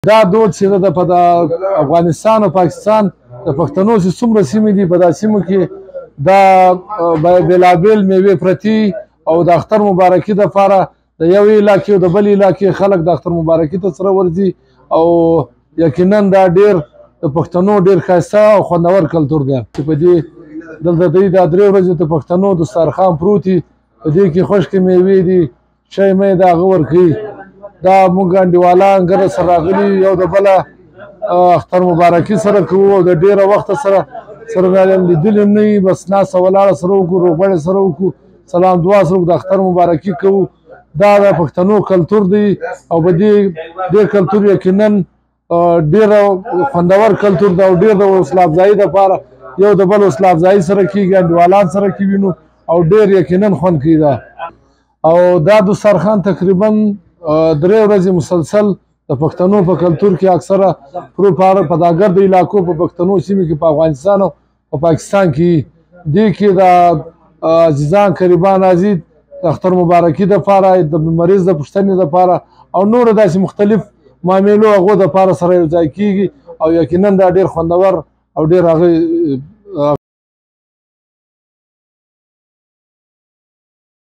دا دود چې ده په افغانستان او پاکستان د پښتنو چې څومره سیمې دي په دا سیمو کې دا بېلابېل میوې پرتې او د اختر مبارکي دپاره د یوې علاقې او د بلې علاقې خلک د اختر مبارکي ته سره ورځي او یقینا دا ډېر د پښتنو ډېر ښایسته او خوندور کلتور دی چې په دې دلته دوی دا 3 ورځې د پښتنو دسترخوان پروت دي په دې کې خشکې میوې دي شی مې د هغه ورکوي دا موږ انډیوالان ګرد سره راغلي یو د بله اختر مبارکي سره کوو او د ډېره وخته سره لیدلي هم نه وي بس ناسته ولاړه سره وکړو روغبړې سره وکړو سلام دعا سره د اختر مبارکي کوو دا د پښتنو کلتور دی او په دې کلتور یقینا ډېر خوندور کلتور دی او ډېر د حوصله افزایي دپاره یو د بل حوصله افزایي سره کېږي انډیوالان سره کې وینو او ډېر یقینا خوند کوي دا او دا دسترخوان تقریبا 3 ورځې مسلسل د پښتنو په کلتور کې اکثره په دا ګرد علاقو په پښتنو سیمې کې په افغانستان او په پاکستان کې دې کې د عزیزان قریبان راځي د اختر مبارکي دپاره د مریض د پوښتنې دپاره او نور داسې مختلف معاملو هغو دپاره سره یو ځای کېږي او یقینا دا ډېر خوندور او ډېر هغه